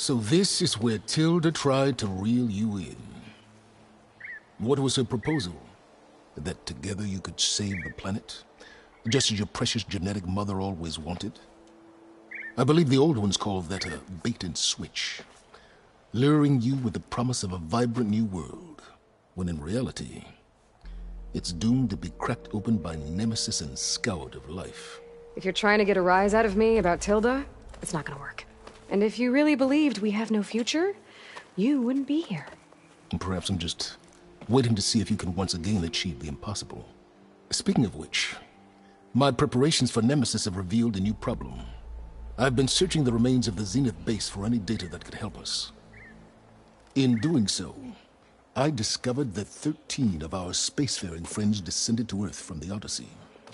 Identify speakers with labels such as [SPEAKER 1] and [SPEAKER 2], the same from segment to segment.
[SPEAKER 1] So this is where Tilda tried to reel you in. What was her proposal? That together you could save the planet? Just as your precious genetic mother always wanted? I believe the old ones called that a bait and switch. Luring you with the promise of a vibrant new world, when in reality, it's doomed to be cracked open by Nemesis and scoured of life.
[SPEAKER 2] If you're trying to get a rise out of me about Tilda, it's not gonna work. And if you really believed we have no future, you wouldn't be here.
[SPEAKER 1] And perhaps I'm just waiting to see if you can once again achieve the impossible. Speaking of which, my preparations for Nemesis have revealed a new problem. I've been searching the remains of the Zenith base for any data that could help us. In doing so, I discovered that 13 of our spacefaring friends descended to Earth from the Odyssey.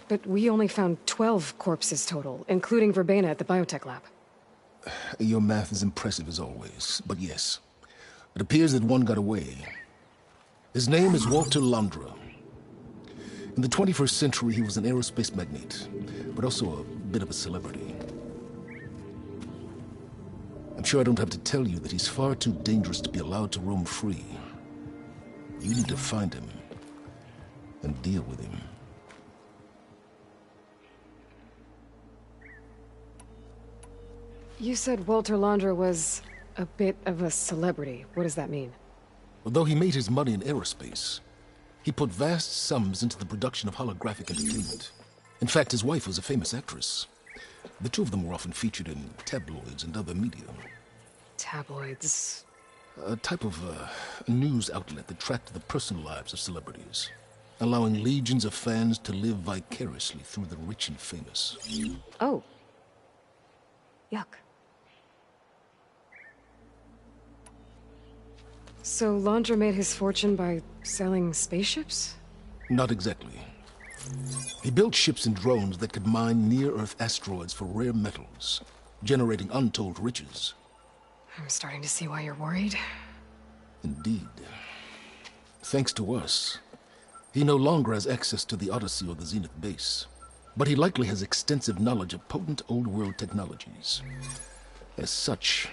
[SPEAKER 2] But we only found 12 corpses total, including Verbena at the biotech lab.
[SPEAKER 1] Your math is impressive as always, but yes. It appears that one got away. His name is Walter Londra. In the 21st century, he was an aerospace magnate, but also a bit of a celebrity. I'm sure I don't have to tell you that he's far too dangerous to be allowed to roam free. You need to find him and deal with him.
[SPEAKER 2] You said Walter Londra was a bit of a celebrity. What does that mean?
[SPEAKER 1] Although he made his money in aerospace, he put vast sums into the production of holographic entertainment. In fact, his wife was a famous actress. The two of them were often featured in tabloids and other media.
[SPEAKER 2] Tabloids?
[SPEAKER 1] A type of news outlet that tracked the personal lives of celebrities, allowing legions of fans to live vicariously through the rich and famous.
[SPEAKER 2] Oh. Yuck. So Londra made his fortune by selling spaceships?
[SPEAKER 1] Not exactly. He built ships and drones that could mine near-Earth asteroids for rare metals, generating untold riches.
[SPEAKER 2] I'm starting to see why you're worried.
[SPEAKER 1] Indeed. Thanks to us, he no longer has access to the Odyssey or the Zenith base, but he likely has extensive knowledge of potent old-world technologies. As such,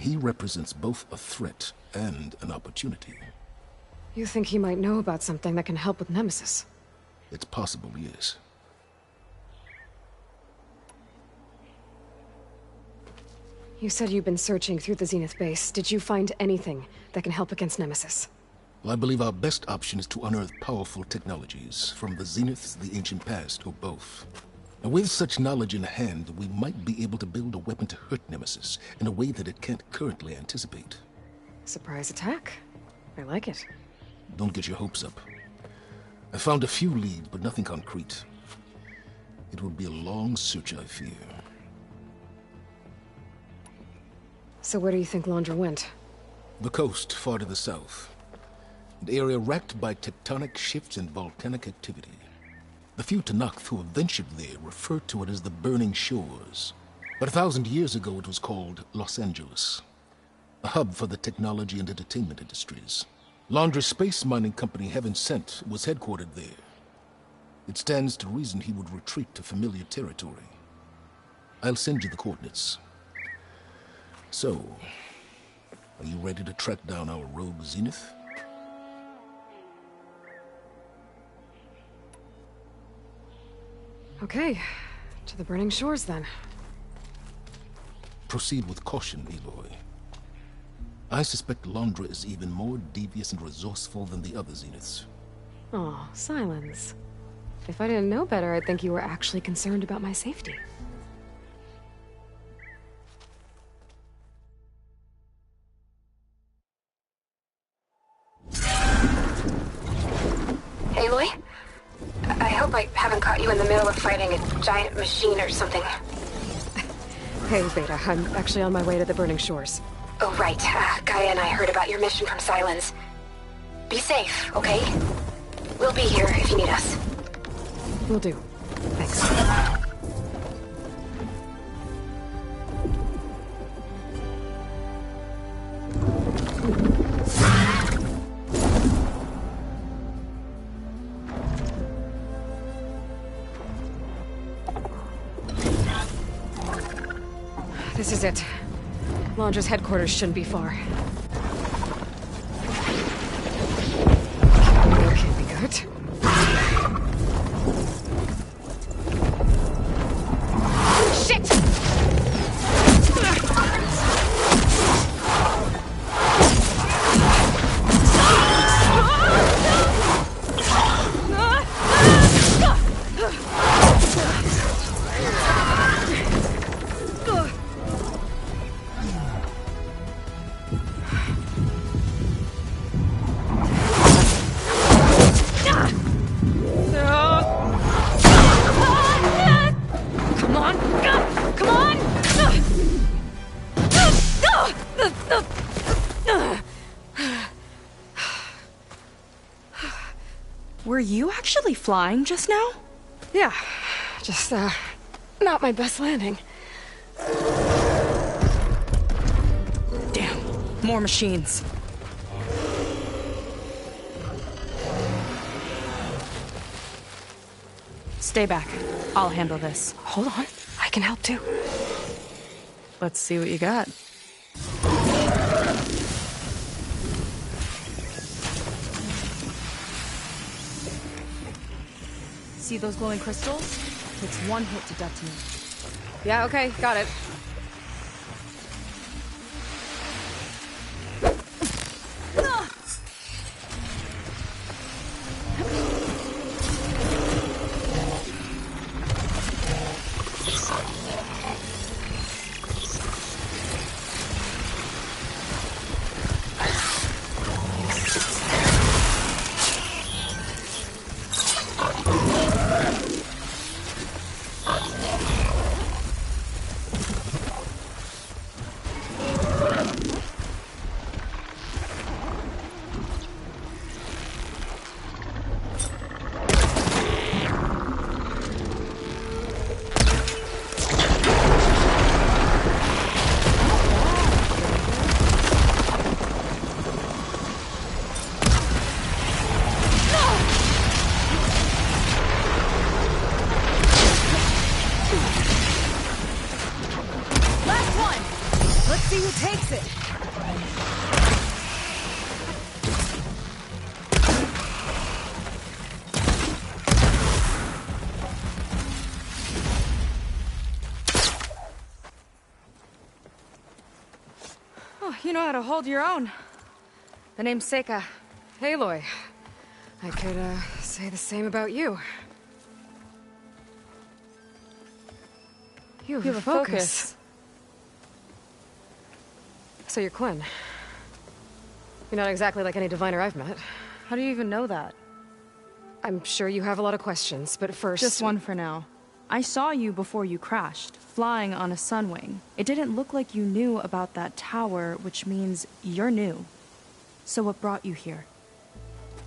[SPEAKER 1] he represents both a threat and an opportunity.
[SPEAKER 2] You think he might know about something that can help with Nemesis?
[SPEAKER 1] It's possible, yes.
[SPEAKER 2] You said you've been searching through the Zenith base. Did you find anything that can help against Nemesis?
[SPEAKER 1] Well, I believe our best option is to unearth powerful technologies from the Zeniths, the ancient past, or both. And with such knowledge in hand, we might be able to build a weapon to hurt Nemesis in a way that it can't currently anticipate.
[SPEAKER 2] Surprise attack. I like it.
[SPEAKER 1] Don't get your hopes up. I found a few leads, but nothing concrete. It will be a long search, I fear.
[SPEAKER 2] So where do you think Londra went?
[SPEAKER 1] The coast, far to the south. An area racked by tectonic shifts and volcanic activity. The few Tanakh who have ventured there refer to it as the Burning Shores. But 1,000 years ago it was called Los Angeles, a hub for the technology and entertainment industries. Londra's space mining company, Heaven Sent, was headquartered there. It stands to reason he would retreat to familiar territory. I'll send you the coordinates. So, are you ready to track down our rogue Zenith?
[SPEAKER 2] Okay, to the Burning Shores then.
[SPEAKER 1] Proceed with caution, Aloy. I suspect Londra is even more devious and resourceful than the other Zeniths.
[SPEAKER 2] Aw, Silence. If I didn't know better, I'd think you were actually concerned about my safety.
[SPEAKER 3] Aloy? I hope I haven't caught you in the middle of fighting a giant machine or something.
[SPEAKER 2] Hey, Beta, I'm actually on my way to the Burning Shores.
[SPEAKER 3] Oh, right. Gaia and I heard about your mission from Silence. Be safe, okay? We'll be here if you need us.
[SPEAKER 2] Will do. Thanks. This is it. Launcher's headquarters shouldn't be far. Okay, be good. Shit!
[SPEAKER 4] Were you actually flying just now?
[SPEAKER 2] Yeah, just, not my best landing.
[SPEAKER 4] Damn, more machines. Stay back. I'll handle this.
[SPEAKER 2] Hold on, I can help too.
[SPEAKER 4] Let's see what you got. See those glowing crystals? Takes one hit to detonate.
[SPEAKER 2] Yeah, okay, got it.
[SPEAKER 4] See who takes it. Oh, you know how to hold your own. The name's Seika.
[SPEAKER 2] Aloy. I could, say the same about you. You have a focus. So you're Quinn. You're not exactly like any diviner I've met.
[SPEAKER 4] How do you even know that?
[SPEAKER 2] I'm sure you have a lot of questions, but first...
[SPEAKER 4] Just one for now. I saw you before you crashed, flying on a sunwing. It didn't look like you knew about that tower, which means you're new. So what brought you here?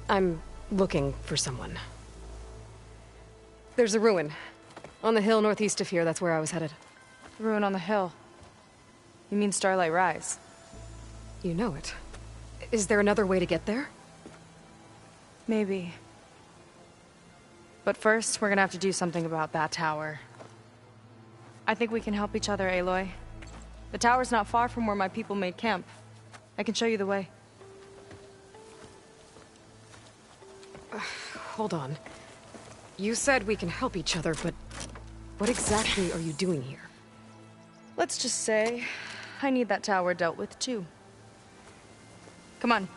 [SPEAKER 2] I'm looking for someone. There's a ruin. On the hill northeast of here, that's where I was headed.
[SPEAKER 4] The ruin on the hill. You mean Starlight Rise?
[SPEAKER 2] You know it. Is there another way to get there?
[SPEAKER 4] Maybe. But first, we're gonna have to do something about that tower. I think we can help each other, Aloy. The tower's not far from where my people made camp. I can show you the way.
[SPEAKER 2] Hold on. You said we can help each other, but what exactly are you doing here?
[SPEAKER 4] Let's just say, I need that tower dealt with too. Come on.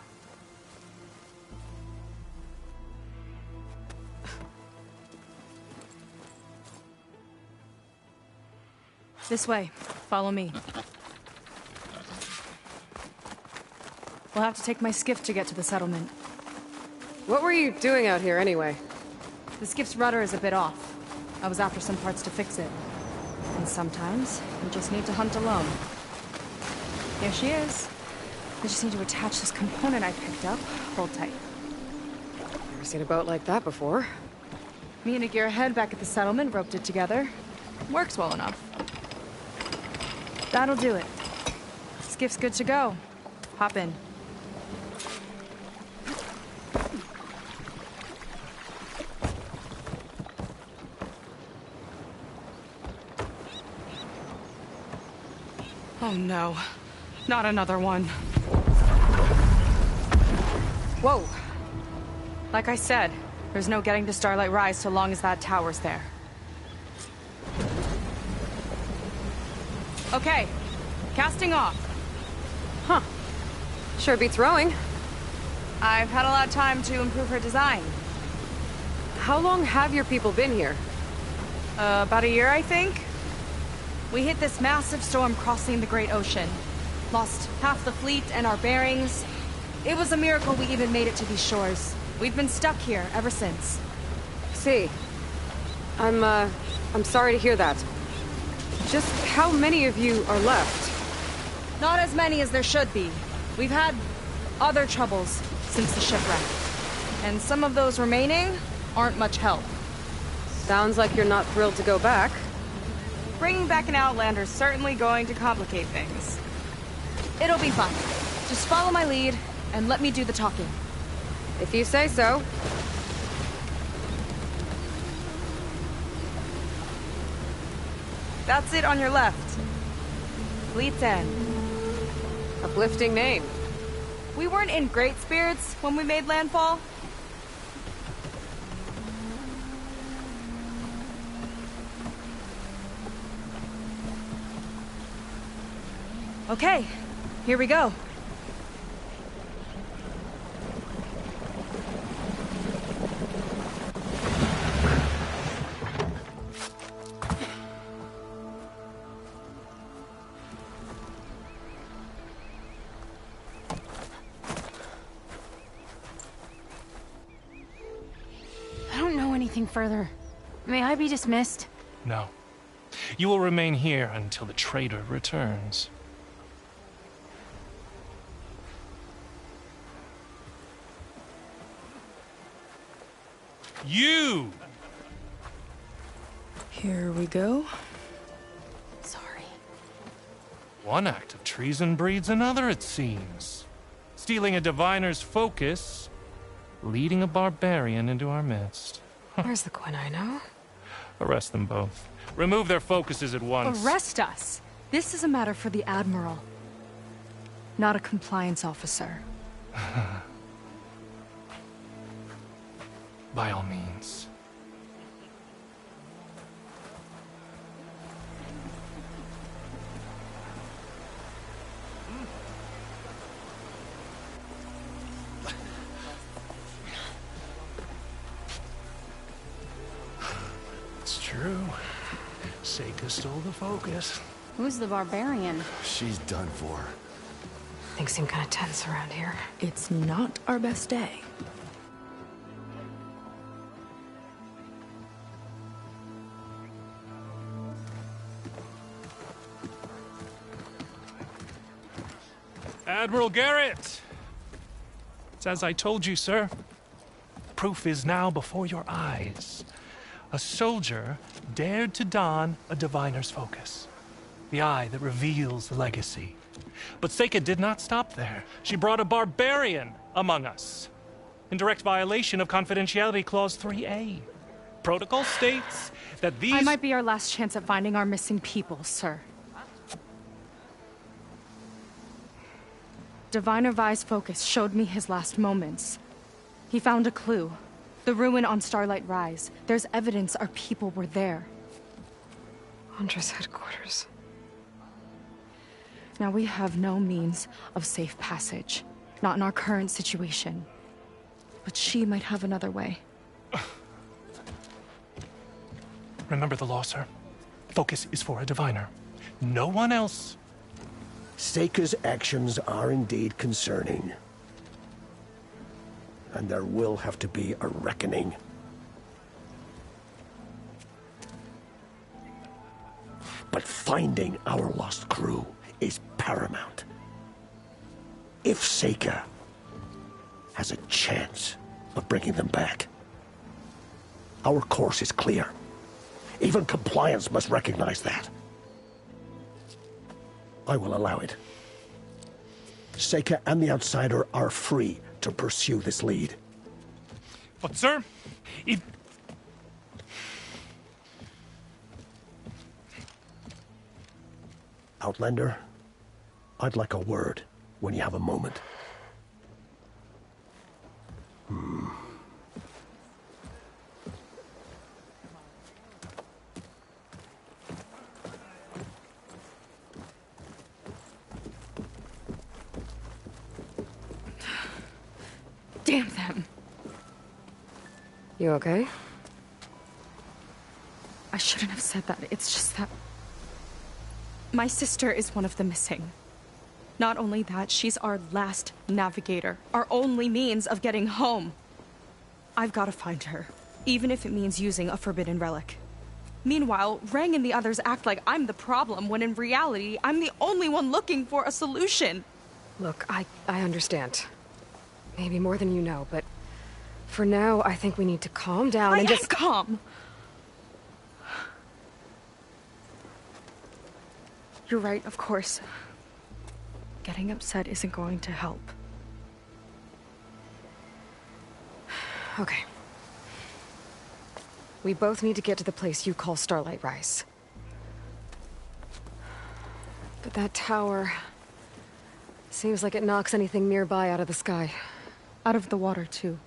[SPEAKER 4] This way. Follow me. We'll have to take my skiff to get to the settlement.
[SPEAKER 2] What were you doing out here anyway?
[SPEAKER 4] The skiff's rudder is a bit off. I was after some parts to fix it. And sometimes, you just need to hunt alone. Here she is. I just need to attach this component I picked up. Hold tight.
[SPEAKER 2] Never seen a boat like that before.
[SPEAKER 4] Me and a gearhead back at the settlement roped it together. Works well enough. That'll do it. Skiff's good to go. Hop in.
[SPEAKER 5] Oh no.
[SPEAKER 4] Not another one. Whoa. Like I said, there's no getting to Starlight Rise so long as that tower's there. Okay, casting off.
[SPEAKER 2] Huh. Sure beats rowing.
[SPEAKER 4] I've had a lot of time to improve her design.
[SPEAKER 2] How long have your people been here?
[SPEAKER 4] About a year, I think. We hit this massive storm crossing the Great Ocean. Lost half the fleet and our bearings. It was a miracle we even made it to these shores. We've been stuck here ever since.
[SPEAKER 2] See. I'm sorry to hear that. Just how many of you are left?
[SPEAKER 4] Not as many as there should be. We've had other troubles since the shipwreck. And some of those remaining aren't much help.
[SPEAKER 2] Sounds like you're not thrilled to go back.
[SPEAKER 4] Bringing back an Outlander's certainly going to complicate things. It'll be fun. Just follow my lead and let me do the talking.
[SPEAKER 2] If you say so.
[SPEAKER 4] That's it on your left. Fleet's End.
[SPEAKER 2] Uplifting name.
[SPEAKER 4] We weren't in great spirits when we made landfall. Okay, here we go.
[SPEAKER 5] I don't know anything further. May I be dismissed?
[SPEAKER 6] No. You will remain here until the traitor returns. You!
[SPEAKER 4] Here we go.
[SPEAKER 5] Sorry.
[SPEAKER 6] One act of treason breeds another, it seems. Stealing a diviner's focus, leading a barbarian into our midst.
[SPEAKER 2] Where's the Quinino?
[SPEAKER 6] Arrest them both. Remove their focuses at once.
[SPEAKER 4] Arrest us! This is a matter for the Admiral, not a compliance officer.
[SPEAKER 6] By all means. It's true. Seika stole the focus.
[SPEAKER 5] Who's the barbarian?
[SPEAKER 7] She's done for.
[SPEAKER 2] Things seem kind of tense around here.
[SPEAKER 4] It's not our best day.
[SPEAKER 6] Admiral Garrett! It's as I told you, sir. Proof is now before your eyes. A soldier dared to don a diviner's focus. The eye that reveals the legacy. But Seika did not stop there. She brought a barbarian among us. In direct violation of Confidentiality Clause 3A. Protocol states that these...
[SPEAKER 4] I might be our last chance at finding our missing people, sir. Diviner Vi's focus showed me his last moments. He found a clue. The ruin on Starlight Rise. There's evidence our people were there.
[SPEAKER 2] Huntress headquarters.
[SPEAKER 4] Now we have no means of safe passage. Not in our current situation. But she might have another way.
[SPEAKER 6] Remember the law, sir. Focus is for a diviner. No one else.
[SPEAKER 7] Seika's actions are indeed concerning. And there will have to be a reckoning. But finding our lost crew is paramount. If Seika has a chance of bringing them back, our course is clear. Even compliance must recognize that. I will allow it. Seika and the Outsider are free to pursue this lead.
[SPEAKER 6] But, sir, if...
[SPEAKER 7] Outlander, I'd like a word when you have a moment.
[SPEAKER 4] Damn them.
[SPEAKER 2] You okay?
[SPEAKER 4] I shouldn't have said that. It's just that... my sister is one of the missing. Not only that, she's our last navigator. Our only means of getting home. I've got to find her. Even if it means using a forbidden relic. Meanwhile, Rang and the others act like I'm the problem, when in reality, I'm the only one looking for a solution.
[SPEAKER 2] Look, I understand. Maybe more than you know, but... for now, I think we need to calm down and just...
[SPEAKER 4] calm! You're right, of course. Getting upset isn't going to help.
[SPEAKER 2] Okay. We both need to get to the place you call Starlight Rise. But that tower... seems like it knocks anything nearby out of the sky.
[SPEAKER 4] Out of the water, too.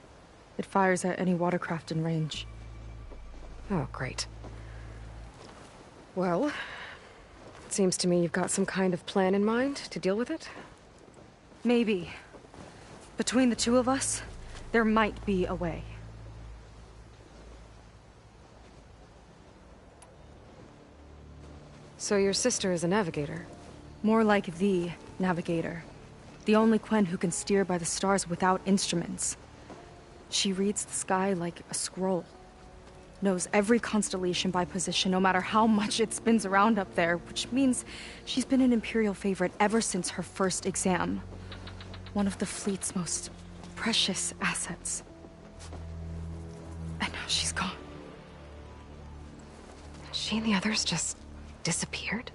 [SPEAKER 4] It fires at any watercraft in range.
[SPEAKER 2] Oh, great. Well, it seems to me you've got some kind of plan in mind to deal with it.
[SPEAKER 4] Maybe. Between the two of us, there might be a way.
[SPEAKER 2] So your sister is a navigator?
[SPEAKER 4] More like the navigator. The only Quen who can steer by the stars without instruments. She reads the sky like a scroll. Knows every constellation by position, no matter how much it spins around up there, which means she's been an Imperial favorite ever since her first exam. One of the fleet's most precious assets. And now she's gone.
[SPEAKER 2] She and the others just disappeared?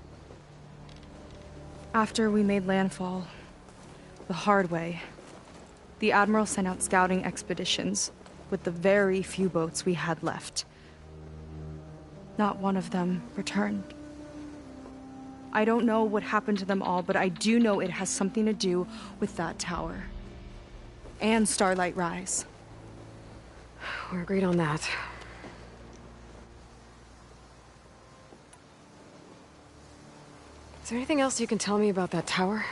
[SPEAKER 4] After we made landfall, the hard way, the Admiral sent out scouting expeditions with the very few boats we had left. Not one of them returned. I don't know what happened to them all, but I do know it has something to do with that tower. And Starlight Rise.
[SPEAKER 2] We're agreed on that. Is there anything else you can tell me about that tower?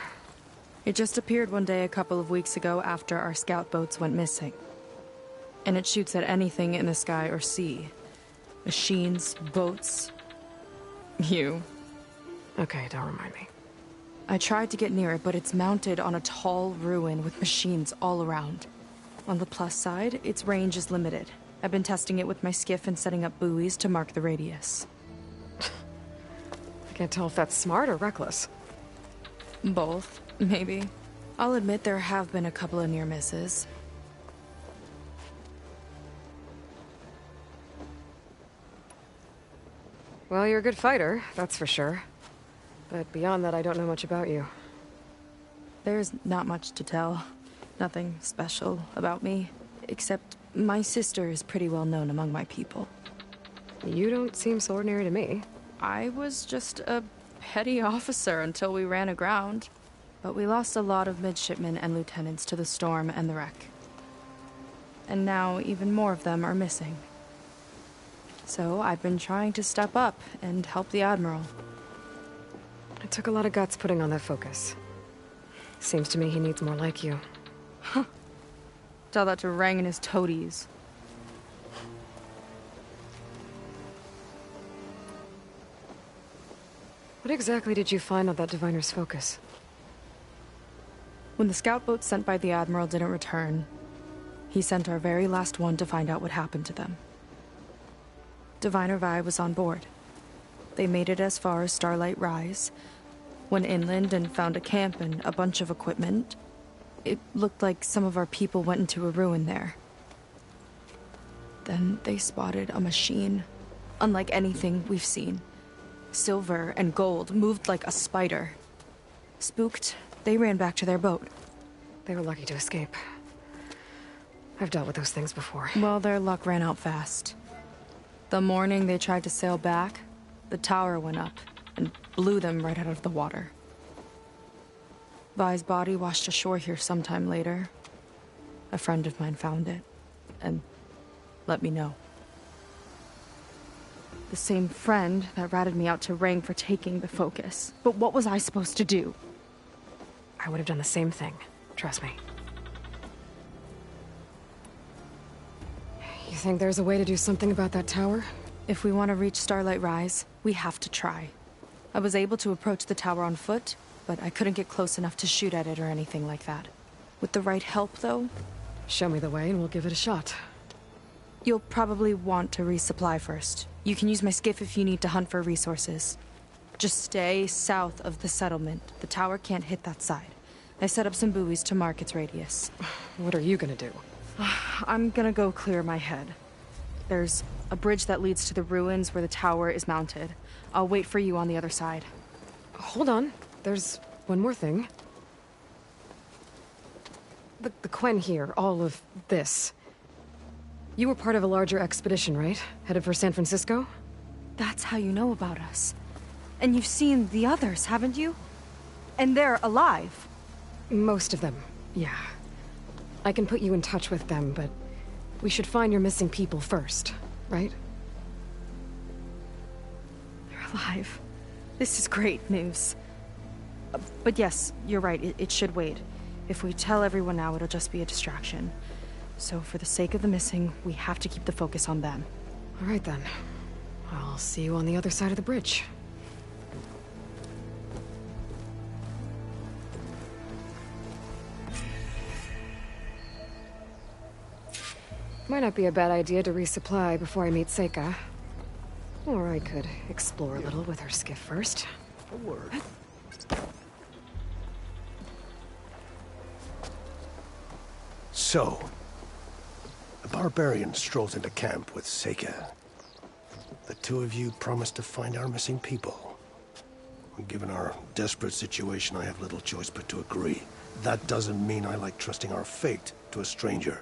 [SPEAKER 4] It just appeared one day a couple of weeks ago after our scout boats went missing. And it shoots at anything in the sky or sea. Machines, boats... you.
[SPEAKER 2] Okay, don't remind me.
[SPEAKER 4] I tried to get near it, but it's mounted on a tall ruin with machines all around. On the plus side, its range is limited. I've been testing it with my skiff and setting up buoys to mark the radius.
[SPEAKER 2] I can't tell if that's smart or reckless.
[SPEAKER 4] Both, maybe. I'll admit there have been a couple of near misses.
[SPEAKER 2] Well, you're a good fighter, that's for sure. But beyond that, I don't know much about you.
[SPEAKER 4] There's not much to tell. Nothing special about me. Except my sister is pretty well known among my people.
[SPEAKER 2] You don't seem so ordinary to me.
[SPEAKER 4] I was just a petty officer until we ran aground. But we lost a lot of midshipmen and lieutenants to the storm and the wreck. And now even more of them are missing. So I've been trying to step up and help the Admiral.
[SPEAKER 2] It took a lot of guts putting on that focus. Seems to me he needs more like you.
[SPEAKER 4] Huh. Tell that to Rang and his toadies.
[SPEAKER 2] What exactly did you find on that diviner's focus?
[SPEAKER 4] When the scout boat sent by the Admiral didn't return, he sent our very last one to find out what happened to them. Diviner Vi was on board. They made it as far as Starlight Rise, went inland and found a camp and a bunch of equipment. It looked like some of our people went into a ruin there. Then they spotted a machine, unlike anything we've seen. Silver and gold, moved like a spider. Spooked, they ran back to their boat.
[SPEAKER 2] They were lucky to escape. I've dealt with those things before.
[SPEAKER 4] Well, their luck ran out fast. The morning they tried to sail back, the tower went up and blew them right out of the water. Vi's body washed ashore here sometime later. A friend of mine found it, and let me know. The same friend that ratted me out to Rang for taking the focus. But what was I supposed to do?
[SPEAKER 2] I would have done the same thing. Trust me. You think there's a way to do something about that tower?
[SPEAKER 4] If we want to reach Starlight Rise, we have to try. I was able to approach the tower on foot, but I couldn't get close enough to shoot at it or anything like that. With the right help, though...
[SPEAKER 2] Show me the way and we'll give it a shot.
[SPEAKER 4] You'll probably want to resupply first. You can use my skiff if you need to hunt for resources. Just stay south of the settlement. The tower can't hit that side. I set up some buoys to mark its radius.
[SPEAKER 2] What are you gonna do?
[SPEAKER 4] I'm gonna go clear my head. There's a bridge that leads to the ruins where the tower is mounted. I'll wait for you on the other side.
[SPEAKER 2] Hold on. There's one more thing. The Quen here, all of this. You were part of a larger expedition, right? Headed for San Francisco?
[SPEAKER 4] That's how you know about us. And you've seen the others, haven't you? And they're alive.
[SPEAKER 2] Most of them, yeah. I can put you in touch with them, but we should find your missing people first, right?
[SPEAKER 4] They're alive. This is great news. But yes, you're right, it should wait. If we tell everyone now, it'll just be a distraction. So for the sake of the missing, we have to keep the focus on them.
[SPEAKER 2] All right then. I'll see you on the other side of the bridge. Might not be a bad idea to resupply before I meet Seika. Or I could explore a little with her skiff first.
[SPEAKER 7] A word. So, a barbarian strolls into camp with Seika. The two of you promised to find our missing people. Given our desperate situation, I have little choice but to agree. That doesn't mean I like trusting our fate to a stranger.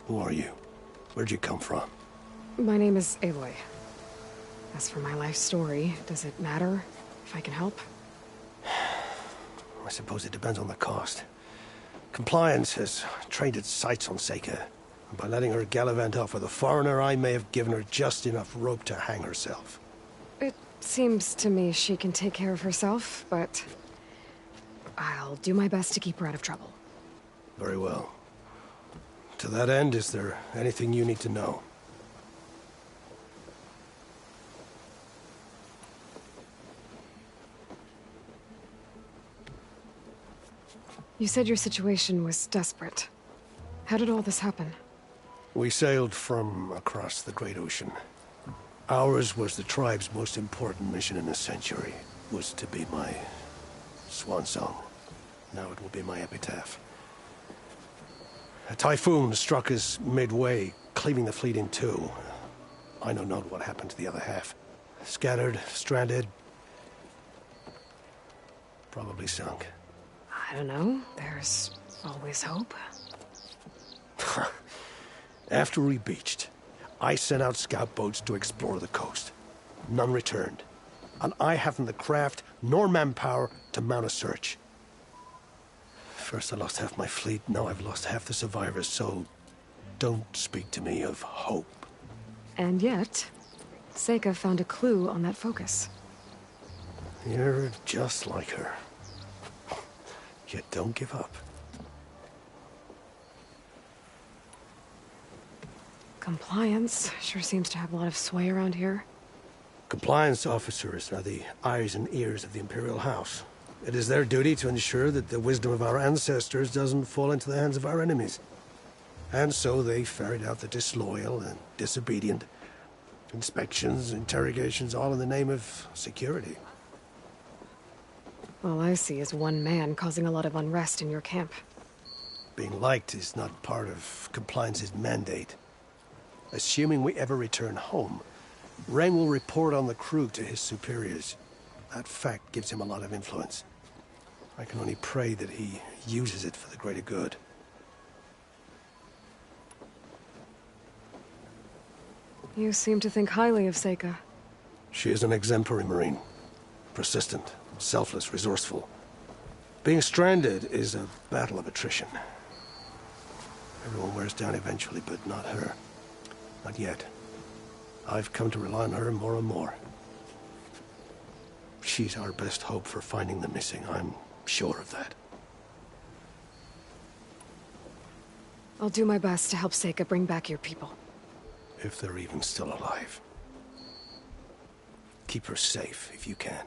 [SPEAKER 7] Who are you? Where'd you come from?
[SPEAKER 2] My name is Aloy. As for my life story, does it matter if I can help?
[SPEAKER 7] I suppose it depends on the cost. Compliance has trained its sights on Seika. And by letting her gallivant off with a foreigner, I may have given her just enough rope to hang herself.
[SPEAKER 2] It seems to me she can take care of herself, but I'll do my best to keep her out of trouble.
[SPEAKER 7] Very well. To that end, is there anything you need to know?
[SPEAKER 2] You said your situation was desperate. How did all this happen?
[SPEAKER 7] We sailed from across the Great Ocean. Ours was the tribe's most important mission in a century. It was to be my swan song. Now it will be my epitaph. A typhoon struck us midway, cleaving the fleet in two. I know not what happened to the other half. Scattered, stranded, probably sunk.
[SPEAKER 2] I don't know. There's always hope.
[SPEAKER 7] After we beached, I sent out scout boats to explore the coast. None returned. And I haven't the craft nor manpower to mount a search. First I lost half my fleet, now I've lost half the survivors, so don't speak to me of hope.
[SPEAKER 2] And yet, Seika found a clue on that focus.
[SPEAKER 7] You're just like her. Yet don't give up.
[SPEAKER 2] Compliance sure seems to have a lot of sway around here.
[SPEAKER 7] Compliance officers are the eyes and ears of the Imperial House. It is their duty to ensure that the wisdom of our ancestors doesn't fall into the hands of our enemies. And so they ferret out the disloyal and disobedient. Inspections, interrogations, all in the name of security.
[SPEAKER 2] All I see is one man causing a lot of unrest in your camp.
[SPEAKER 7] Being liked is not part of Compliance's mandate. Assuming we ever return home, Rang will report on the crew to his superiors. That fact gives him a lot of influence. I can only pray that he uses it for the greater good.
[SPEAKER 2] You seem to think highly of Seika.
[SPEAKER 7] She is an exemplary Marine. Persistent, selfless, resourceful. Being stranded is a battle of attrition. Everyone wears down eventually, but not her. Not yet. I've come to rely on her more and more. She's our best hope for finding the missing, I'm sure of that.
[SPEAKER 2] I'll do my best to help Seika bring back your people.
[SPEAKER 7] If they're even still alive. Keep her safe if you can.